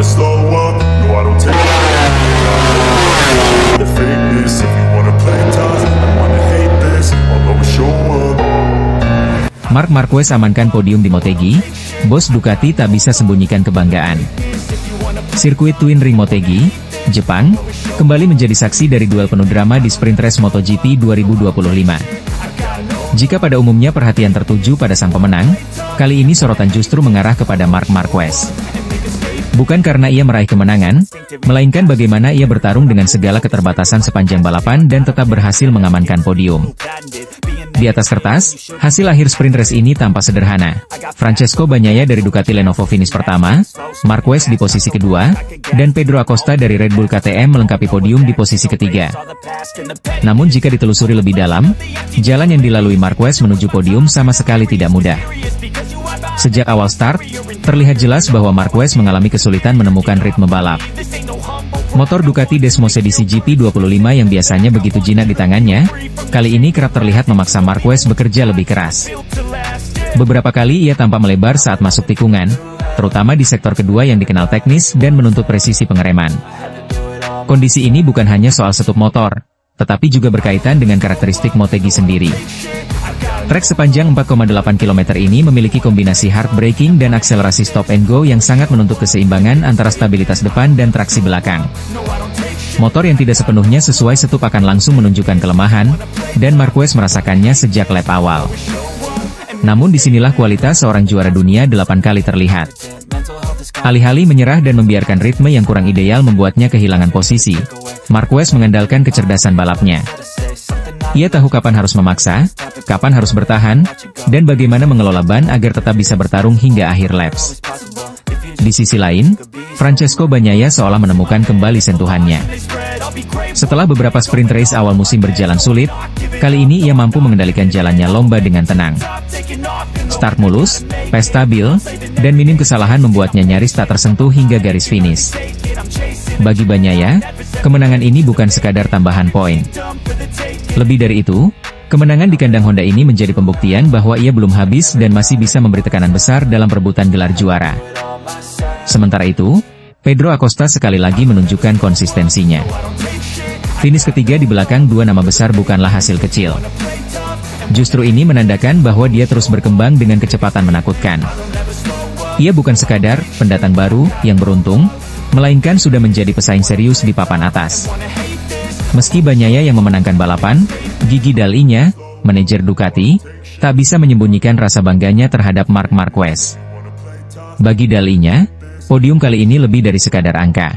never slow up. No, I don't take the fakeness. If you wanna play tough, I wanna hate this, I'll always show up. Marc Marquez amankan podium di Motegi, bos Ducati tak bisa sembunyikan kebanggaan. Sirkuit Twin Ring Motegi, Jepang, kembali menjadi saksi dari duel penuh drama di sprint race MotoGP 2025. Jika pada umumnya perhatian tertuju pada sang pemenang, kali ini sorotan justru mengarah kepada Marc Marquez. Bukan karena ia meraih kemenangan, melainkan bagaimana ia bertarung dengan segala keterbatasan sepanjang balapan dan tetap berhasil mengamankan podium. Di atas kertas, hasil akhir sprint race ini tampak sederhana. Francesco Bagnaia dari Ducati Lenovo finish pertama, Marquez di posisi kedua, dan Pedro Acosta dari Red Bull KTM melengkapi podium di posisi ketiga. Namun jika ditelusuri lebih dalam, jalan yang dilalui Marquez menuju podium sama sekali tidak mudah. Sejak awal start, terlihat jelas bahwa Marquez mengalami kesulitan menemukan ritme balap. Motor Ducati Desmos edisi GP25 yang biasanya begitu jinak di tangannya, kali ini kerap terlihat memaksa Marquez bekerja lebih keras. Beberapa kali ia tampak melebar saat masuk tikungan, terutama di sektor kedua yang dikenal teknis dan menuntut presisi pengereman. Kondisi ini bukan hanya soal setup motor, tetapi juga berkaitan dengan karakteristik Motegi sendiri. Trek sepanjang 4,8 km ini memiliki kombinasi hard braking dan akselerasi stop and go yang sangat menuntut keseimbangan antara stabilitas depan dan traksi belakang. Motor yang tidak sepenuhnya sesuai setup akan langsung menunjukkan kelemahan, dan Marquez merasakannya sejak lap awal. Namun disinilah kualitas seorang juara dunia 8 kali terlihat. Alih-alih menyerah dan membiarkan ritme yang kurang ideal membuatnya kehilangan posisi, Marquez mengandalkan kecerdasan balapnya. Ia tahu kapan harus memaksa, kapan harus bertahan, dan bagaimana mengelola ban agar tetap bisa bertarung hingga akhir laps. Di sisi lain, Francesco Bagnaia seolah menemukan kembali sentuhannya. Setelah beberapa sprint race awal musim berjalan sulit, kali ini ia mampu mengendalikan jalannya lomba dengan tenang. Start mulus, pace stabil, dan minim kesalahan membuatnya nyaris tak tersentuh hingga garis finish. Bagi Bagnaia, kemenangan ini bukan sekadar tambahan poin. Lebih dari itu, kemenangan di kandang Honda ini menjadi pembuktian bahwa ia belum habis dan masih bisa memberi tekanan besar dalam perebutan gelar juara. Sementara itu, Pedro Acosta sekali lagi menunjukkan konsistensinya. Finish ketiga di belakang dua nama besar bukanlah hasil kecil. Justru ini menandakan bahwa dia terus berkembang dengan kecepatan menakutkan. Ia bukan sekadar pendatang baru yang beruntung, melainkan sudah menjadi pesaing serius di papan atas. Meski Bagnaia yang memenangkan balapan, Gigi Dall'Igna, manajer Ducati, tak bisa menyembunyikan rasa bangganya terhadap Marc Marquez. Bagi Dall'Igna, podium kali ini lebih dari sekadar angka.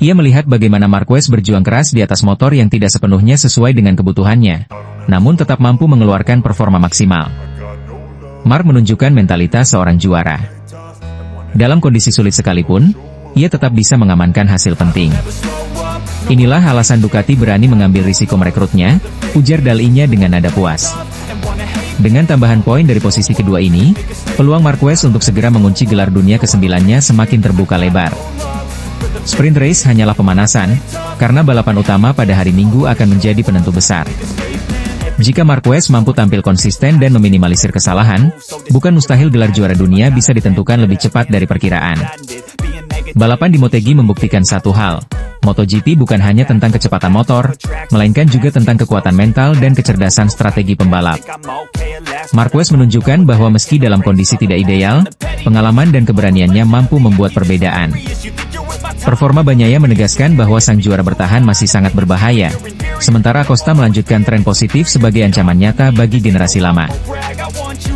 Ia melihat bagaimana Marquez berjuang keras di atas motor yang tidak sepenuhnya sesuai dengan kebutuhannya, namun tetap mampu mengeluarkan performa maksimal. Marc menunjukkan mentalitas seorang juara. Dalam kondisi sulit sekalipun, ia tetap bisa mengamankan hasil penting. Inilah alasan Ducati berani mengambil risiko merekrutnya, ujar Dall'Igna dengan nada puas. Dengan tambahan poin dari posisi kedua ini, peluang Marquez untuk segera mengunci gelar dunia ke-9-nya semakin terbuka lebar. Sprint race hanyalah pemanasan, karena balapan utama pada hari Minggu akan menjadi penentu besar. Jika Marquez mampu tampil konsisten dan meminimalisir kesalahan, bukan mustahil gelar juara dunia bisa ditentukan lebih cepat dari perkiraan. Balapan di Motegi membuktikan satu hal. MotoGP bukan hanya tentang kecepatan motor, melainkan juga tentang kekuatan mental dan kecerdasan strategi pembalap. Marquez menunjukkan bahwa meski dalam kondisi tidak ideal, pengalaman dan keberaniannya mampu membuat perbedaan. Performa Bagnaia menegaskan bahwa sang juara bertahan masih sangat berbahaya, sementara Acosta melanjutkan tren positif sebagai ancaman nyata bagi generasi lama.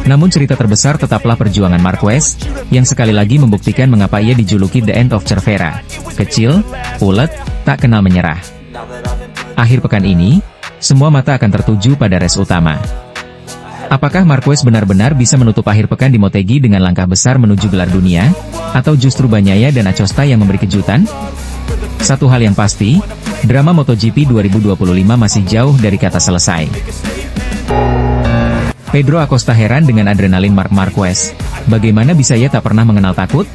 Namun cerita terbesar tetaplah perjuangan Marquez, yang sekali lagi membuktikan mengapa ia dijuluki The End of Cervera. Kecil, ulet, tak kenal menyerah. Akhir pekan ini, semua mata akan tertuju pada race utama. Apakah Marquez benar-benar bisa menutup akhir pekan di Motegi dengan langkah besar menuju gelar dunia? Atau justru Bagnaia dan Acosta yang memberi kejutan? Satu hal yang pasti, drama MotoGP 2025 masih jauh dari kata selesai. Pedro Acosta heran dengan adrenalin Marc Marquez. Bagaimana bisa ia tak pernah mengenal takut?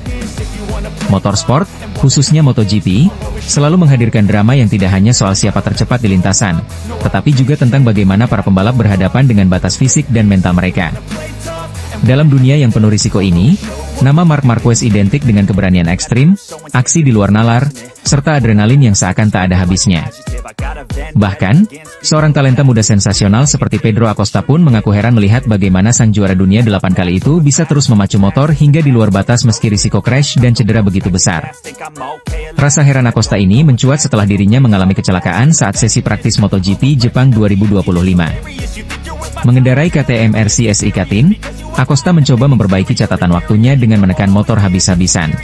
Motorsport, khususnya MotoGP, selalu menghadirkan drama yang tidak hanya soal siapa tercepat di lintasan, tetapi juga tentang bagaimana para pembalap berhadapan dengan batas fisik dan mental mereka. Dalam dunia yang penuh risiko ini, Nama Marc Marquez identik dengan keberanian ekstrim, aksi di luar nalar, serta adrenalin yang seakan tak ada habisnya. Bahkan, seorang talenta muda sensasional seperti Pedro Acosta pun mengaku heran melihat bagaimana sang juara dunia 8 kali itu bisa terus memacu motor hingga di luar batas meski risiko crash dan cedera begitu besar. Rasa heran Acosta ini mencuat setelah dirinya mengalami kecelakaan saat sesi praktis MotoGP Jepang 2025. Mengendarai KTM RC SI Katin, Acosta mencoba memperbaiki catatan waktunya dengan menekan motor habis-habisan.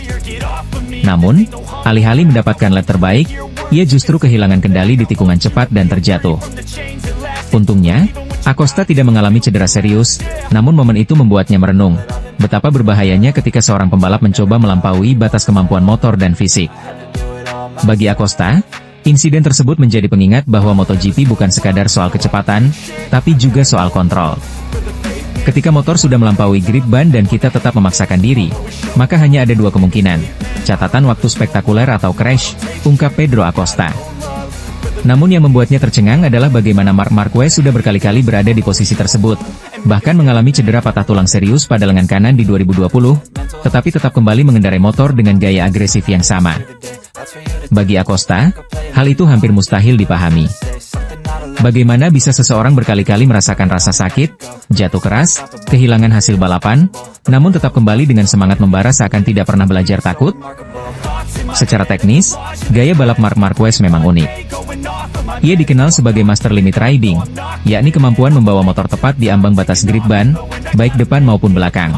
Namun, alih-alih mendapatkan lap terbaik, ia justru kehilangan kendali di tikungan cepat dan terjatuh. Untungnya, Acosta tidak mengalami cedera serius, namun momen itu membuatnya merenung betapa berbahayanya ketika seorang pembalap mencoba melampaui batas kemampuan motor dan fisik. Bagi Acosta, insiden tersebut menjadi pengingat bahwa MotoGP bukan sekadar soal kecepatan, tapi juga soal kontrol. Ketika motor sudah melampaui grip ban dan kita tetap memaksakan diri, maka hanya ada dua kemungkinan, catatan waktu spektakuler atau crash, ungkap Pedro Acosta. Namun yang membuatnya tercengang adalah bagaimana Marc Marquez sudah berkali-kali berada di posisi tersebut, bahkan mengalami cedera patah tulang serius pada lengan kanan di 2020, tetapi tetap kembali mengendarai motor dengan gaya agresif yang sama. Bagi Acosta, hal itu hampir mustahil dipahami. Bagaimana bisa seseorang berkali-kali merasakan rasa sakit, jatuh keras, kehilangan hasil balapan, namun tetap kembali dengan semangat membara seakan tidak pernah belajar takut? Secara teknis, gaya balap Marc Marquez memang unik. Ia dikenal sebagai master limit riding, yakni kemampuan membawa motor tepat di ambang batas grip ban, baik depan maupun belakang.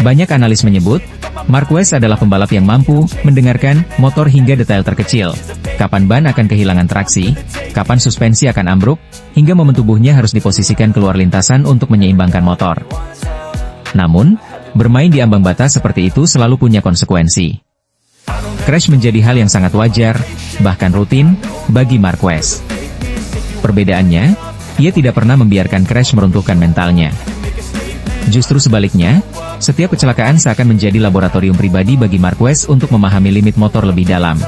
Banyak analis menyebut, Marquez adalah pembalap yang mampu mendengarkan motor hingga detail terkecil. Kapan ban akan kehilangan traksi, kapan suspensi akan ambruk, hingga momen tubuhnya harus diposisikan keluar lintasan untuk menyeimbangkan motor. Namun, bermain di ambang batas seperti itu selalu punya konsekuensi. Crash menjadi hal yang sangat wajar, bahkan rutin, bagi Marquez. Perbedaannya, ia tidak pernah membiarkan crash meruntuhkan mentalnya. Justru sebaliknya, setiap kecelakaan seakan menjadi laboratorium pribadi bagi Marquez untuk memahami limit motor lebih dalam.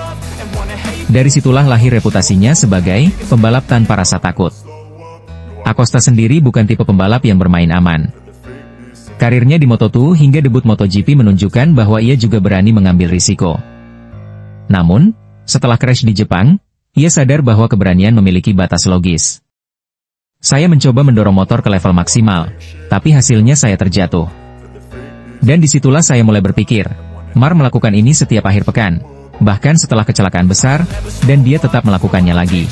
Dari situlah lahir reputasinya sebagai pembalap tanpa rasa takut. Acosta sendiri bukan tipe pembalap yang bermain aman. Karirnya di Moto2 hingga debut MotoGP menunjukkan bahwa ia juga berani mengambil risiko. Namun, setelah crash di Jepang, ia sadar bahwa keberanian memiliki batas logis. Saya mencoba mendorong motor ke level maksimal, tapi hasilnya saya terjatuh. Dan disitulah saya mulai berpikir, Marc melakukan ini setiap akhir pekan, bahkan setelah kecelakaan besar, dan dia tetap melakukannya lagi.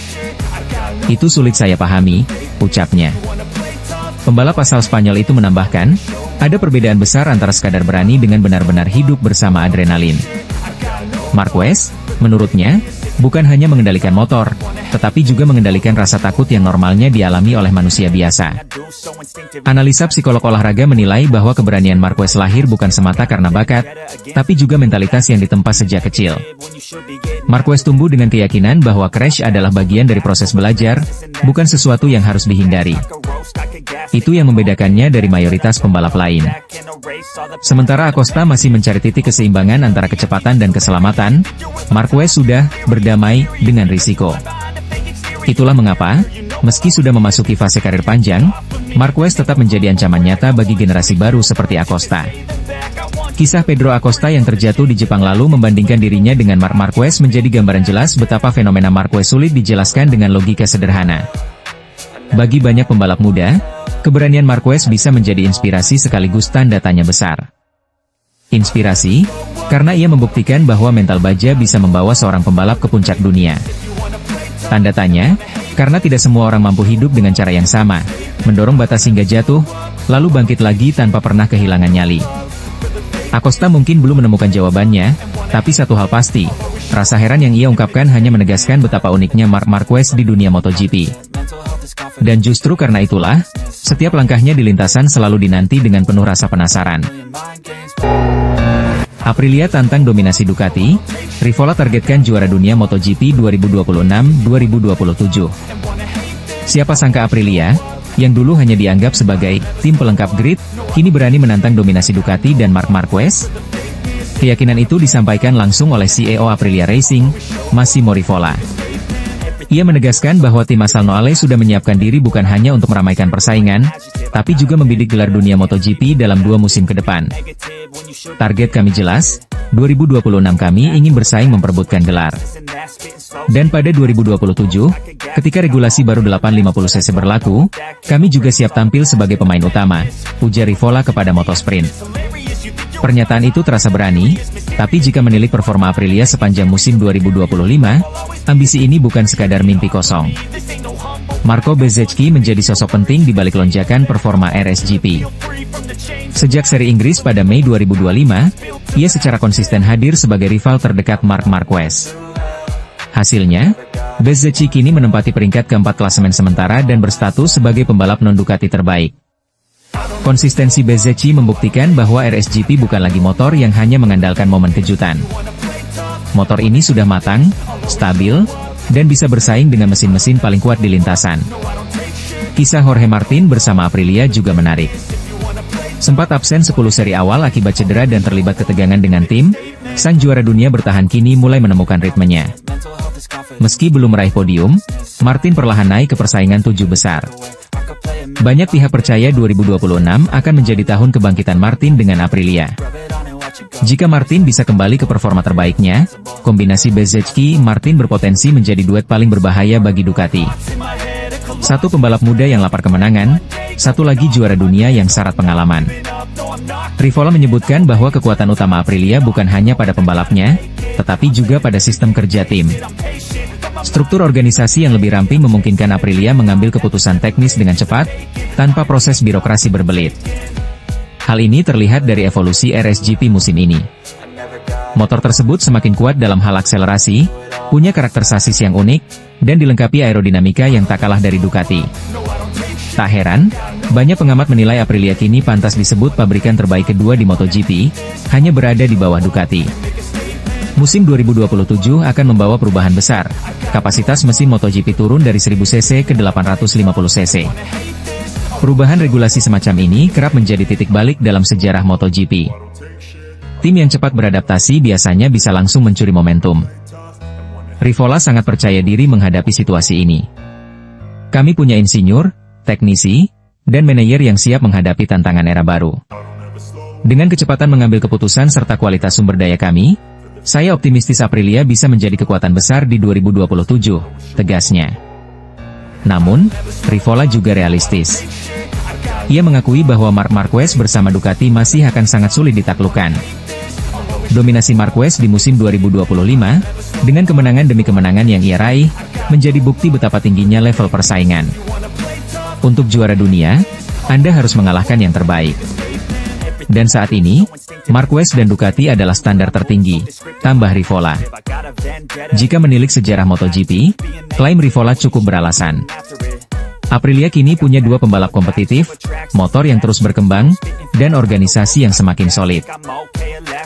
Itu sulit saya pahami, ucapnya. Pembalap asal Spanyol itu menambahkan, ada perbedaan besar antara sekadar berani dengan benar-benar hidup bersama adrenalin. Marquez, menurutnya, bukan hanya mengendalikan motor, tetapi juga mengendalikan rasa takut yang normalnya dialami oleh manusia biasa. Analisa psikolog olahraga menilai bahwa keberanian Marquez lahir bukan semata karena bakat, tapi juga mentalitas yang ditempa sejak kecil. Marquez tumbuh dengan keyakinan bahwa crash adalah bagian dari proses belajar, bukan sesuatu yang harus dihindari. Itu yang membedakannya dari mayoritas pembalap lain. Sementara Acosta masih mencari titik keseimbangan antara kecepatan dan keselamatan, Marquez sudah berdamai dengan risiko. Itulah mengapa, meski sudah memasuki fase karir panjang, Marquez tetap menjadi ancaman nyata bagi generasi baru seperti Acosta. Kisah Pedro Acosta yang terjatuh di Jepang lalu membandingkan dirinya dengan Marc Marquez menjadi gambaran jelas betapa fenomena Marquez sulit dijelaskan dengan logika sederhana. Bagi banyak pembalap muda, keberanian Marquez bisa menjadi inspirasi sekaligus tanda tanya besar. Inspirasi, karena ia membuktikan bahwa mental baja bisa membawa seorang pembalap ke puncak dunia. Tanda tanya, karena tidak semua orang mampu hidup dengan cara yang sama, mendorong batas hingga jatuh, lalu bangkit lagi tanpa pernah kehilangan nyali. Acosta mungkin belum menemukan jawabannya, tapi satu hal pasti, rasa heran yang ia ungkapkan hanya menegaskan betapa uniknya Marc Marquez di dunia MotoGP. Dan justru karena itulah, setiap langkahnya di lintasan selalu dinanti dengan penuh rasa penasaran. Aprilia tantang dominasi Ducati, Rivola targetkan juara dunia MotoGP 2026-2027. Siapa sangka Aprilia, yang dulu hanya dianggap sebagai tim pelengkap grid, kini berani menantang dominasi Ducati dan Marc Marquez? Keyakinan itu disampaikan langsung oleh CEO Aprilia Racing, Massimo Rivola. Ia menegaskan bahwa tim asal Noale sudah menyiapkan diri bukan hanya untuk meramaikan persaingan, tapi juga membidik gelar dunia MotoGP dalam 2 musim ke depan. Target kami jelas, 2026 kami ingin bersaing memperebutkan gelar. Dan pada 2027, ketika regulasi baru 850cc berlaku, kami juga siap tampil sebagai pemain utama, ujar Rivola kepada Motosprint. Pernyataan itu terasa berani, tapi jika menilik performa Aprilia sepanjang musim 2025, ambisi ini bukan sekadar mimpi kosong. Marco Bezzecchi menjadi sosok penting di balik lonjakan performa RSGP. Sejak seri Inggris pada Mei 2025, ia secara konsisten hadir sebagai rival terdekat Marc Marquez. Hasilnya, Bezzecchi kini menempati peringkat keempat klasemen sementara dan berstatus sebagai pembalap non-Ducati terbaik. Konsistensi Bezzecchi membuktikan bahwa RSGP bukan lagi motor yang hanya mengandalkan momen kejutan. Motor ini sudah matang, stabil, dan bisa bersaing dengan mesin-mesin paling kuat di lintasan. Kisah Jorge Martin bersama Aprilia juga menarik. Sempat absen 10 seri awal akibat cedera dan terlibat ketegangan dengan tim, sang juara dunia bertahan kini mulai menemukan ritmenya. Meski belum meraih podium, Martin perlahan naik ke persaingan 7 besar. Banyak pihak percaya 2026 akan menjadi tahun kebangkitan Martin dengan Aprilia. Jika Martin bisa kembali ke performa terbaiknya, kombinasi Bezzecchi-Martin berpotensi menjadi duet paling berbahaya bagi Ducati. Satu pembalap muda yang lapar kemenangan, satu lagi juara dunia yang syarat pengalaman. Rivola menyebutkan bahwa kekuatan utama Aprilia bukan hanya pada pembalapnya, tetapi juga pada sistem kerja tim. Struktur organisasi yang lebih ramping memungkinkan Aprilia mengambil keputusan teknis dengan cepat, tanpa proses birokrasi berbelit. Hal ini terlihat dari evolusi RSGP musim ini. Motor tersebut semakin kuat dalam hal akselerasi, punya karakter sasis yang unik, dan dilengkapi aerodinamika yang tak kalah dari Ducati. Tak heran, banyak pengamat menilai Aprilia kini pantas disebut pabrikan terbaik kedua di MotoGP, hanya berada di bawah Ducati. Musim 2027 akan membawa perubahan besar. Kapasitas mesin MotoGP turun dari 1000cc ke 850cc. Perubahan regulasi semacam ini kerap menjadi titik balik dalam sejarah MotoGP. Tim yang cepat beradaptasi biasanya bisa langsung mencuri momentum. Rivola sangat percaya diri menghadapi situasi ini. Kami punya insinyur, teknisi, dan manajer yang siap menghadapi tantangan era baru. Dengan kecepatan mengambil keputusan serta kualitas sumber daya kami, saya optimistis Aprilia bisa menjadi kekuatan besar di 2027, tegasnya. Namun, Rivola juga realistis. Ia mengakui bahwa Marc Marquez bersama Ducati masih akan sangat sulit ditaklukkan. Dominasi Marquez di musim 2025, dengan kemenangan demi kemenangan yang ia raih, menjadi bukti betapa tingginya level persaingan. Untuk juara dunia, Anda harus mengalahkan yang terbaik. Dan saat ini, Marquez dan Ducati adalah standar tertinggi, tambah Rivola. Jika menilik sejarah MotoGP, klaim Rivola cukup beralasan. Aprilia kini punya 2 pembalap kompetitif, motor yang terus berkembang, dan organisasi yang semakin solid.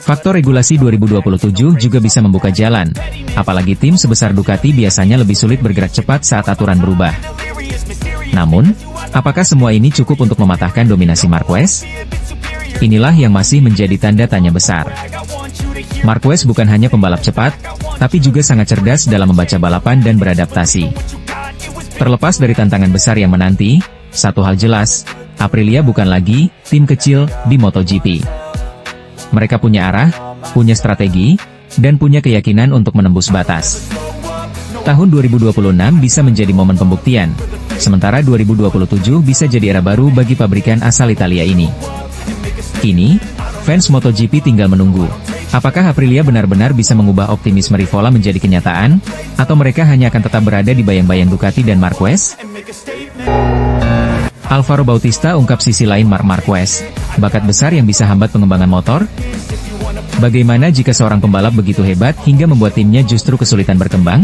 Faktor regulasi 2027 juga bisa membuka jalan, apalagi tim sebesar Ducati biasanya lebih sulit bergerak cepat saat aturan berubah. Namun, apakah semua ini cukup untuk mematahkan dominasi Marquez? Inilah yang masih menjadi tanda tanya besar. Marquez bukan hanya pembalap cepat, tapi juga sangat cerdas dalam membaca balapan dan beradaptasi. Terlepas dari tantangan besar yang menanti, satu hal jelas, Aprilia bukan lagi tim kecil di MotoGP. Mereka punya arah, punya strategi, dan punya keyakinan untuk menembus batas. Tahun 2026 bisa menjadi momen pembuktian, sementara 2027 bisa jadi era baru bagi pabrikan asal Italia ini. Kini, fans MotoGP tinggal menunggu. Apakah Aprilia benar-benar bisa mengubah optimisme Rivola menjadi kenyataan, atau mereka hanya akan tetap berada di bayang-bayang Ducati dan Marquez? Alvaro Bautista ungkap sisi lain Marc Marquez, bakat besar yang bisa hambat pengembangan motor? Bagaimana jika seorang pembalap begitu hebat hingga membuat timnya justru kesulitan berkembang?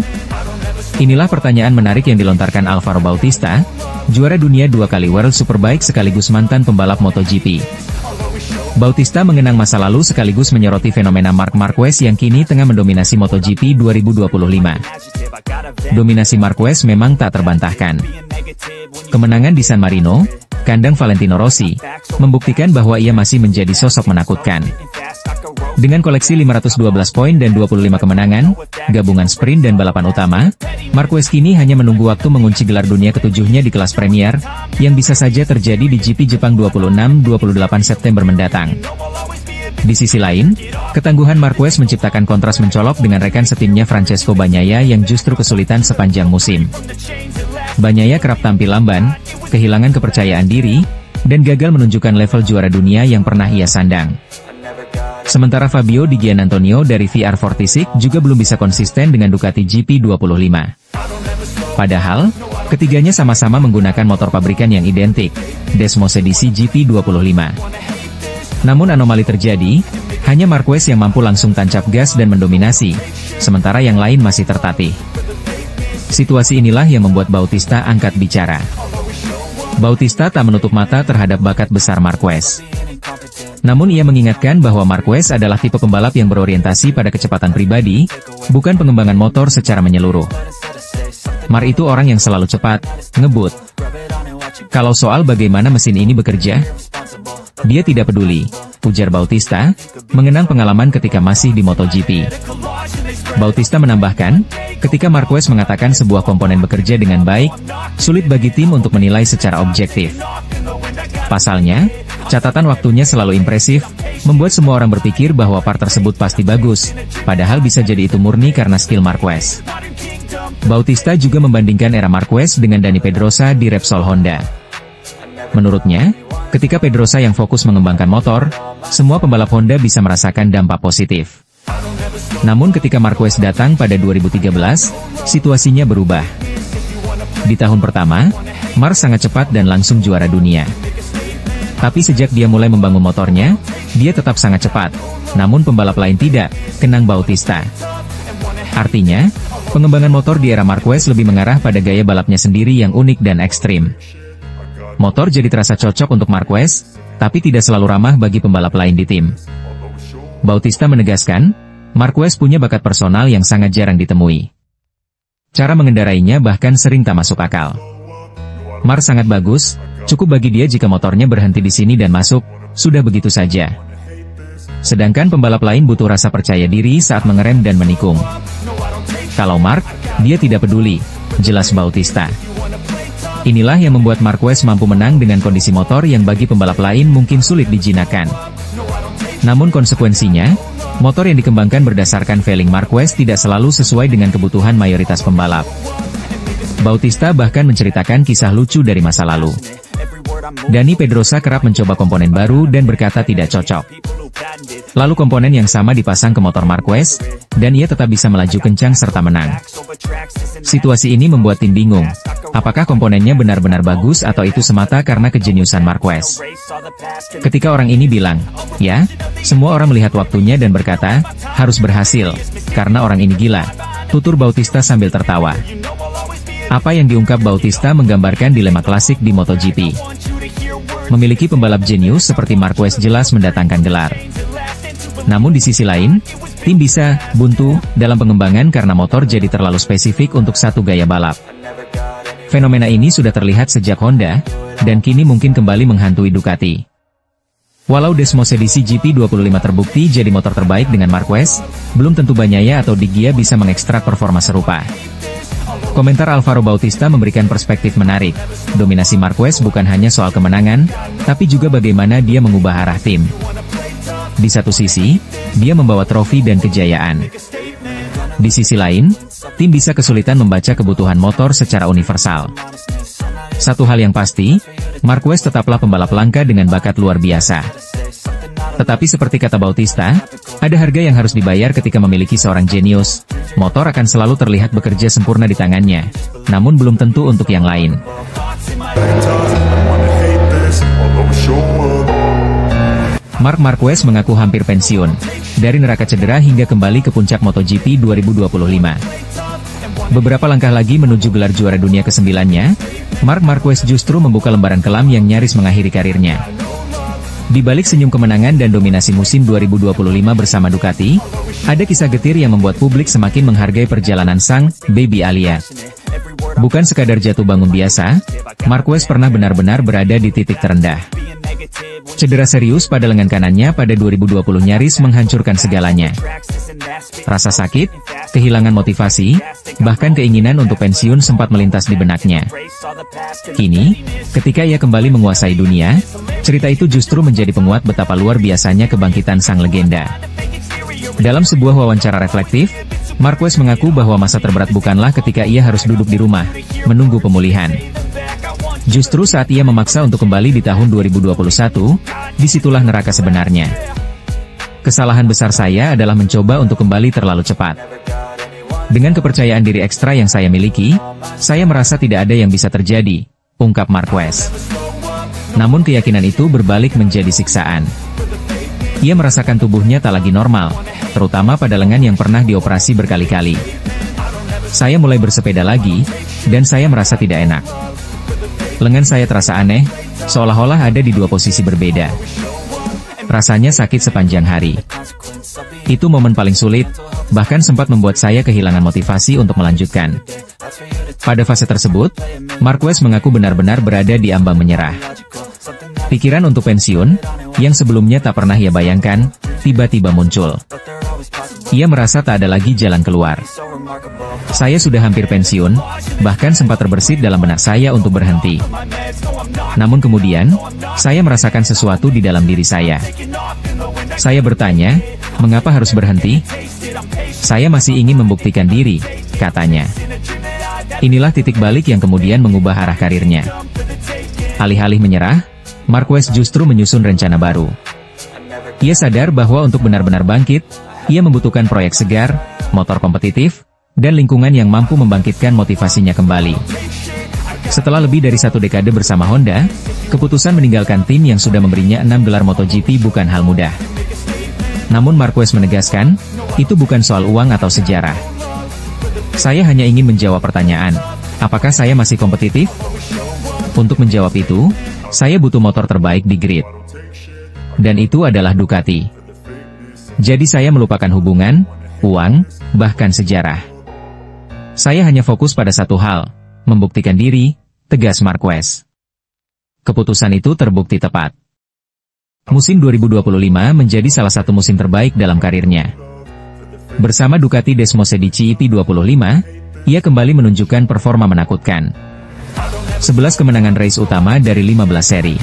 Inilah pertanyaan menarik yang dilontarkan Alvaro Bautista, juara dunia 2 kali World Superbike sekaligus mantan pembalap MotoGP. Bautista mengenang masa lalu sekaligus menyoroti fenomena Marc Marquez yang kini tengah mendominasi MotoGP 2025. Dominasi Marquez memang tak terbantahkan. Kemenangan di San Marino, kandang Valentino Rossi, membuktikan bahwa ia masih menjadi sosok menakutkan. Dengan koleksi 512 poin dan 25 kemenangan, gabungan sprint dan balapan utama, Marquez kini hanya menunggu waktu mengunci gelar dunia ketujuhnya di kelas Premier, yang bisa saja terjadi di GP Jepang 26-28 September mendatang. Di sisi lain, ketangguhan Marquez menciptakan kontras mencolok dengan rekan setimnya Francesco Bagnaia yang justru kesulitan sepanjang musim. Bagnaia kerap tampil lamban, kehilangan kepercayaan diri, dan gagal menunjukkan level juara dunia yang pernah ia sandang. Sementara Fabio Di Giannantonio dari VR46 juga belum bisa konsisten dengan Ducati GP25. Padahal, ketiganya sama-sama menggunakan motor pabrikan yang identik, Desmosedici GP25. Namun anomali terjadi, hanya Marquez yang mampu langsung tancap gas dan mendominasi, sementara yang lain masih tertatih. Situasi inilah yang membuat Bautista angkat bicara. Bautista tak menutup mata terhadap bakat besar Marquez. Namun ia mengingatkan bahwa Marquez adalah tipe pembalap yang berorientasi pada kecepatan pribadi, bukan pengembangan motor secara menyeluruh. Mar itu orang yang selalu cepat, ngebut. Kalau soal bagaimana mesin ini bekerja, dia tidak peduli, ujar Bautista, mengenang pengalaman ketika masih di MotoGP. Bautista menambahkan, ketika Marquez mengatakan sebuah komponen bekerja dengan baik, sulit bagi tim untuk menilai secara objektif. Pasalnya, catatan waktunya selalu impresif, membuat semua orang berpikir bahwa part tersebut pasti bagus, padahal bisa jadi itu murni karena skill Marquez. Bautista juga membandingkan era Marquez dengan Dani Pedrosa di Repsol Honda. Menurutnya, ketika Pedrosa yang fokus mengembangkan motor, semua pembalap Honda bisa merasakan dampak positif. Namun ketika Marquez datang pada 2013, situasinya berubah. Di tahun pertama, Mar sangat cepat dan langsung juara dunia. Tapi sejak dia mulai membangun motornya, dia tetap sangat cepat. Namun pembalap lain tidak, kenang Bautista. Artinya, pengembangan motor di era Marquez lebih mengarah pada gaya balapnya sendiri yang unik dan ekstrim. Motor jadi terasa cocok untuk Marquez, tapi tidak selalu ramah bagi pembalap lain di tim. Bautista menegaskan, Marquez punya bakat personal yang sangat jarang ditemui. Cara mengendarainya bahkan sering tak masuk akal. Mar sangat bagus, cukup bagi dia jika motornya berhenti di sini dan masuk, sudah begitu saja. Sedangkan pembalap lain butuh rasa percaya diri saat mengerem dan menikung. Kalau Mark, dia tidak peduli, jelas Bautista. Inilah yang membuat Marquez mampu menang dengan kondisi motor yang bagi pembalap lain mungkin sulit dijinakkan. Namun konsekuensinya, motor yang dikembangkan berdasarkan feeling Marquez tidak selalu sesuai dengan kebutuhan mayoritas pembalap. Bautista bahkan menceritakan kisah lucu dari masa lalu. Dani Pedrosa kerap mencoba komponen baru dan berkata tidak cocok. Lalu komponen yang sama dipasang ke motor Marquez, dan ia tetap bisa melaju kencang serta menang. Situasi ini membuat tim bingung. Apakah komponennya benar-benar bagus atau itu semata karena kejeniusan Marquez? Ketika orang ini bilang, ya, semua orang melihat waktunya dan berkata, harus berhasil, karena orang ini gila, tutur Bautista sambil tertawa. Apa yang diungkap Bautista menggambarkan dilema klasik di MotoGP. Memiliki pembalap jenius seperti Marquez jelas mendatangkan gelar. Namun di sisi lain, tim bisa buntu dalam pengembangan karena motor jadi terlalu spesifik untuk satu gaya balap. Fenomena ini sudah terlihat sejak Honda, dan kini mungkin kembali menghantui Ducati. Walau Desmosedici GP25 terbukti jadi motor terbaik dengan Marquez, belum tentu Bagnaia atau Di Gia bisa mengekstrak performa serupa. Komentar Alvaro Bautista memberikan perspektif menarik. Dominasi Marquez bukan hanya soal kemenangan, tapi juga bagaimana dia mengubah arah tim. Di satu sisi, dia membawa trofi dan kejayaan. Di sisi lain, tim bisa kesulitan membaca kebutuhan motor secara universal. Satu hal yang pasti, Marquez tetaplah pembalap langka dengan bakat luar biasa. Tetapi seperti kata Bautista, ada harga yang harus dibayar ketika memiliki seorang jenius. Motor akan selalu terlihat bekerja sempurna di tangannya, namun belum tentu untuk yang lain. Marc Marquez mengaku hampir pensiun, dari neraka cedera hingga kembali ke puncak MotoGP 2025. Beberapa langkah lagi menuju gelar juara dunia ke-9-nya, Marc Marquez justru membuka lembaran kelam yang nyaris mengakhiri karirnya. Di balik senyum kemenangan dan dominasi musim 2025 bersama Ducati, ada kisah getir yang membuat publik semakin menghargai perjalanan sang baby Alia. Bukan sekadar jatuh bangun biasa, Marquez pernah benar-benar berada di titik terendah. Cedera serius pada lengan kanannya pada 2020 nyaris menghancurkan segalanya. Rasa sakit, kehilangan motivasi, bahkan keinginan untuk pensiun sempat melintas di benaknya. Kini, ketika ia kembali menguasai dunia, cerita itu justru menjadi penguat betapa luar biasanya kebangkitan sang legenda. Dalam sebuah wawancara reflektif, Marquez mengaku bahwa masa terberat bukanlah ketika ia harus duduk di rumah, menunggu pemulihan. Justru saat ia memaksa untuk kembali di tahun 2021, disitulah neraka sebenarnya. Kesalahan besar saya adalah mencoba untuk kembali terlalu cepat. Dengan kepercayaan diri ekstra yang saya miliki, saya merasa tidak ada yang bisa terjadi, ungkap Marquez. Namun keyakinan itu berbalik menjadi siksaan. Ia merasakan tubuhnya tak lagi normal, terutama pada lengan yang pernah dioperasi berkali-kali. Saya mulai bersepeda lagi, dan saya merasa tidak enak. Lengan saya terasa aneh, seolah-olah ada di dua posisi berbeda. Rasanya sakit sepanjang hari. Itu momen paling sulit, bahkan sempat membuat saya kehilangan motivasi untuk melanjutkan. Pada fase tersebut, Marquez mengaku benar-benar berada di ambang menyerah. Pikiran untuk pensiun, yang sebelumnya tak pernah ia bayangkan, tiba-tiba muncul. Ia merasa tak ada lagi jalan keluar. Saya sudah hampir pensiun, bahkan sempat terbersit dalam benak saya untuk berhenti. Namun kemudian, saya merasakan sesuatu di dalam diri saya. Saya bertanya, mengapa harus berhenti? Saya masih ingin membuktikan diri, katanya. Inilah titik balik yang kemudian mengubah arah karirnya. Alih-alih menyerah, Marquez justru menyusun rencana baru. Ia sadar bahwa untuk benar-benar bangkit, ia membutuhkan proyek segar, motor kompetitif, dan lingkungan yang mampu membangkitkan motivasinya kembali. Setelah lebih dari 1 dekade bersama Honda, keputusan meninggalkan tim yang sudah memberinya 6 gelar MotoGP bukan hal mudah. Namun Marquez menegaskan, itu bukan soal uang atau sejarah. Saya hanya ingin menjawab pertanyaan, apakah saya masih kompetitif? Untuk menjawab itu, saya butuh motor terbaik di grid. Dan itu adalah Ducati. Jadi saya melupakan hubungan, uang, bahkan sejarah. Saya hanya fokus pada satu hal, membuktikan diri, tegas Marquez. Keputusan itu terbukti tepat. Musim 2025 menjadi salah satu musim terbaik dalam karirnya. Bersama Ducati Desmosedici EP25, ia kembali menunjukkan performa menakutkan. 11 kemenangan race utama dari 15 seri.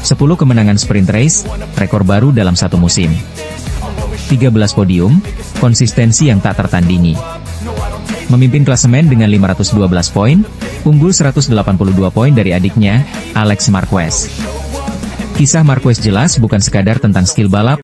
10 kemenangan sprint race, rekor baru dalam satu musim. 13 podium, konsistensi yang tak tertandingi. Memimpin klasemen dengan 512 poin, unggul 182 poin dari adiknya, Alex Marquez. Kisah Marquez jelas bukan sekadar tentang skill balap,